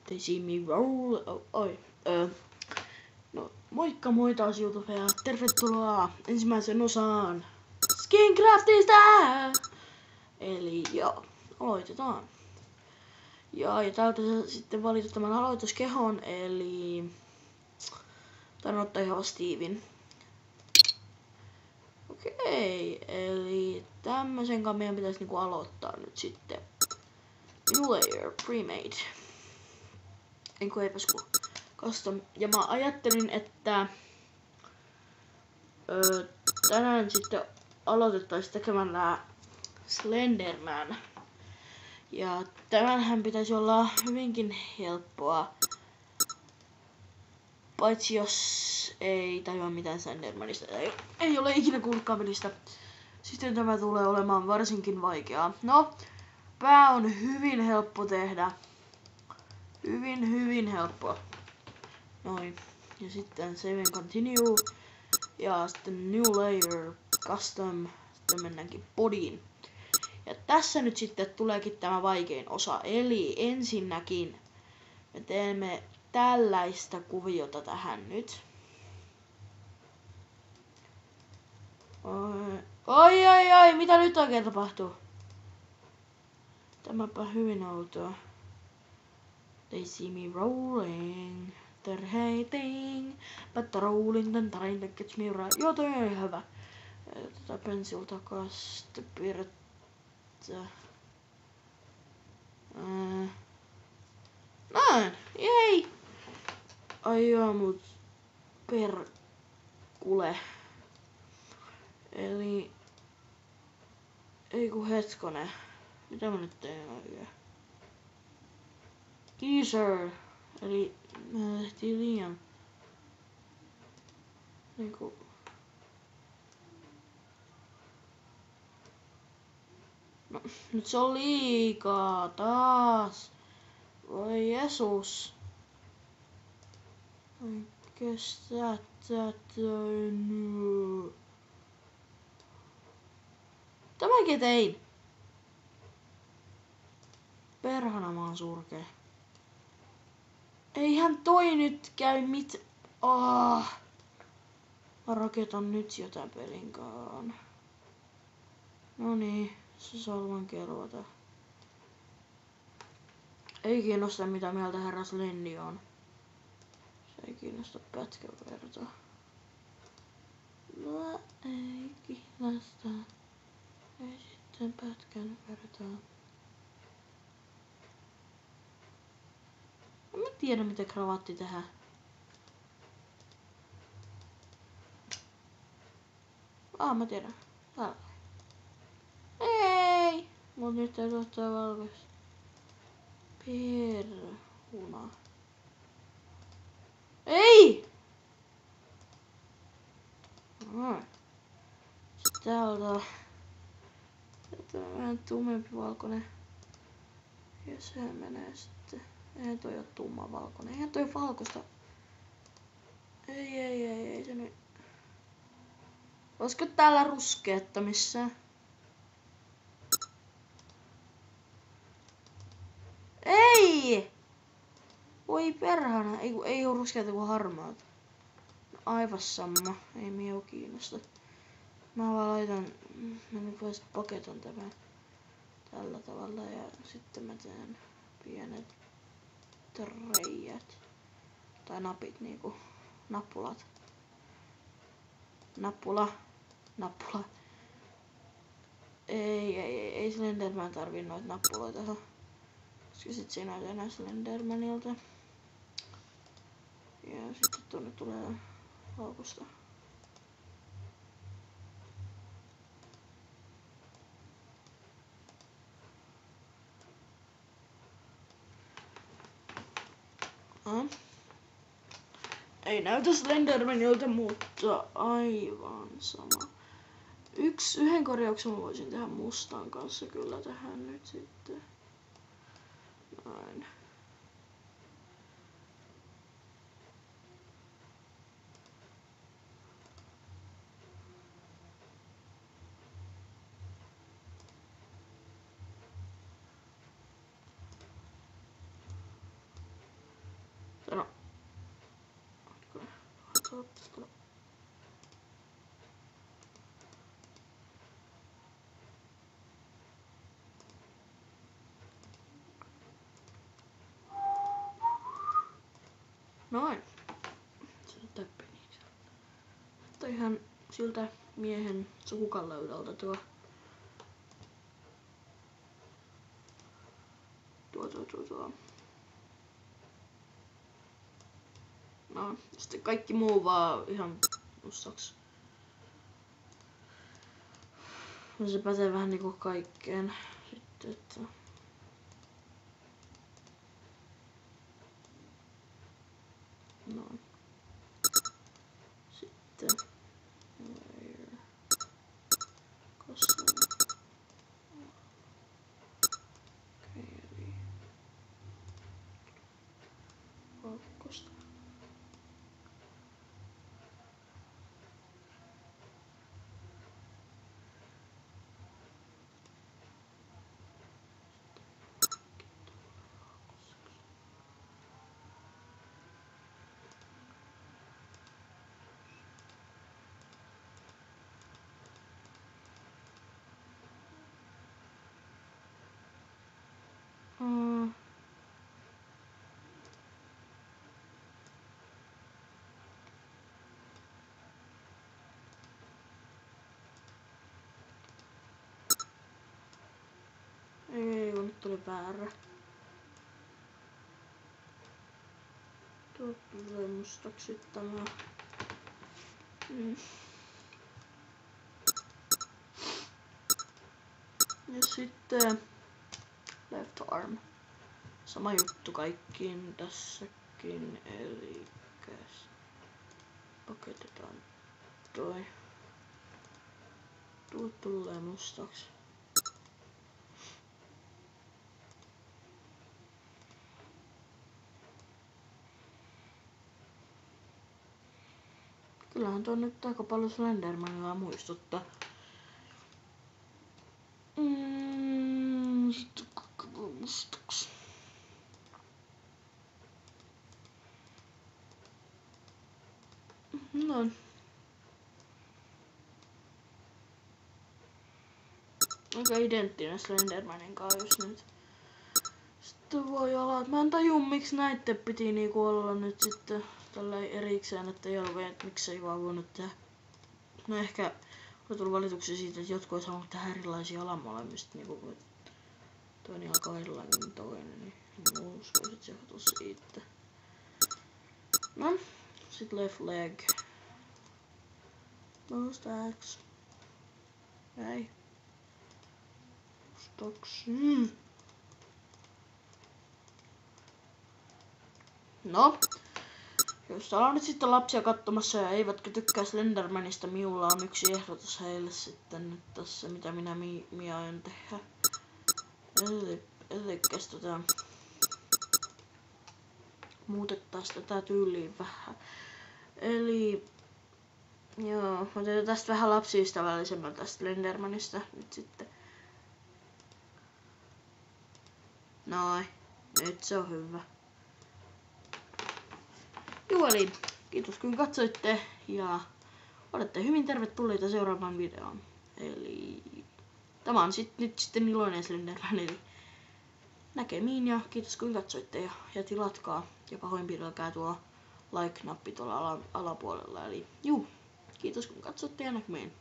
They see me roll. No, moikka moi taas YouTube ja tervetuloa ensimmäiseen osaan Skincraftista! Eli joo, aloitetaan. Ja täältä sitten valitaan tämän aloituskehon, eli taidan ottaa ihan Steven. Okei, eli tämmösen meidän pitäisi niinku aloittaa nyt sitten. New layer, pre-made. Eipäs kun custom. Ja mä ajattelin, että tänään sitten aloitettaisiin tekemällä Slenderman. Ja tämänhän pitäisi olla hyvinkin helppoa. Paitsi jos ei tajua mitään Slendermanista. Ei ole ikinä kuullutkaan pelistä. Sitten tämä tulee olemaan varsinkin vaikeaa. No, pää on hyvin helppo tehdä. Hyvin helppoa. Noin. Ja sitten save and continue. Ja sitten new layer, custom. Sitten mennäänkin bodyin. Ja tässä nyt sitten tuleekin tämä vaikein osa. Eli ensinnäkin me teemme tällaista kuviota tähän nyt. Oi, mitä nyt oikein tapahtuu? Tämäpä hyvin outoa. They see me rolling, they're hating, but the rolling, then trying to catch me right. Joo, toi on ihan hyvä. Tätä pensil takas, sitten piirrettä. Näin, jei! Ai joo, mut perkule. Eli... Ei ku hetkonen. Mitä mä nyt teen oikein? Teaser. Eli me tehtiin liian... Niinku... No, nyt se on liikaa taas. Voi Jeesus. Ei kestä tätä nyt. Tämäkin tein. Perhana mä oon surkea. Eihän toi nyt käy Mä raketan nyt jotain pelinkaan. Noniin, se salvan kelvata. Ei kiinnosta mitä mieltä herras Lenni on. Se ei kiinnosta pätkän vertaa. No ei kiinnosta. Ei sitten pätkän vertaa. Mä tiedän miten kravatti tehdään. Mä tiedän. Täällä. Ei! Mut nyt täytyy ottaa valkoista. Perhuna. Ei! Sitten täältä. Tätä on vähän tummempi valkoinen. Ja se menee sitten. Eihän toi oo tumma valkoinen. Eihän toi valkoista. Ei se nyt. Olisiko täällä ruskeetta missään? Ei! Voi perhana. Ei oo ruskeetta kuin harmaata. Aivan sama. Ei minua kiinnosta. Mä vaan laitan. Mä nyt vois paketan tämän. Tällä tavalla ja sitten mä teen pienet reijät. Tai napit niinku. Nappulat. Nappula. Ei Slenderman tarvii noita nappuloita. Koska sit se ei näytä enää Slendermanilta. Ja sitten tuonne tulee valkoista. Ei näytä Slendermanilta, mutta aivan sama. Yhden korjauksen mä voisin tehdä mustan kanssa kyllä tähän nyt sitten. Näin. Sano. Noin. Se on täppini. Tää ihan siltä miehen sukukalleudalta tuo. Tuo. No, sitten kaikki muu vaan ihan mustaksi. No se pätee vähän niinku kaikkeen. Sitten, että... Noin. Sitten... Layer. Custom. Okei, valkoista. Ei, kun nyt tuli väärä. Tuo tulee mustaksi tämä. Ja sitten left arm. Sama juttu kaikkiin tässäkin, eli paketetaan toi. Tuo tulee mustaksi. Kyllähän tuo nyt aika paljon Slendermania muistuttaa. Sitten mustaksi. Noin. Aika identtinen Slendermanin kanssa just nyt. Sitten voi olla, että mä en tajua miksi näitten piti niinku olla nyt sitten tällä erikseen, että ei ole että miksei vaan voinut tehdä. No ehkä on tullut valituksia siitä, että jotkut olisi halunnut tehdä erilaisia alamolemmista, niinku kun toinen alkaa erilainen kuin toinen, niin mä uskoisin, että se johtuu siitä. No, sit left leg. Mustax. Ei. Mustaksi. No, jos täällä on nyt sitten lapsia katsomassa ja eivätkä tykkää Slendermanista, minulla on yksi ehdotus heille sitten nyt tässä, mitä minä aion tehdä. Elikkäs muutettais tätä tyyliä vähän. Eli joo, mä teen tästä vähän lapsiystävällisemmän tästä Slendermanista nyt sitten. Noin, nyt se on hyvä. Joo, eli kiitos kun katsoitte ja olette hyvin tervetulleita seuraavaan videoon. Eli tämä on nyt sitten iloinen Slenderman, eli näkemiin ja kiitos kun katsoitte ja tilatkaa ja pahoinpidelkää tuo like-nappi tuolla alapuolella. Eli juu, kiitos kun katsoitte ja näkemiin.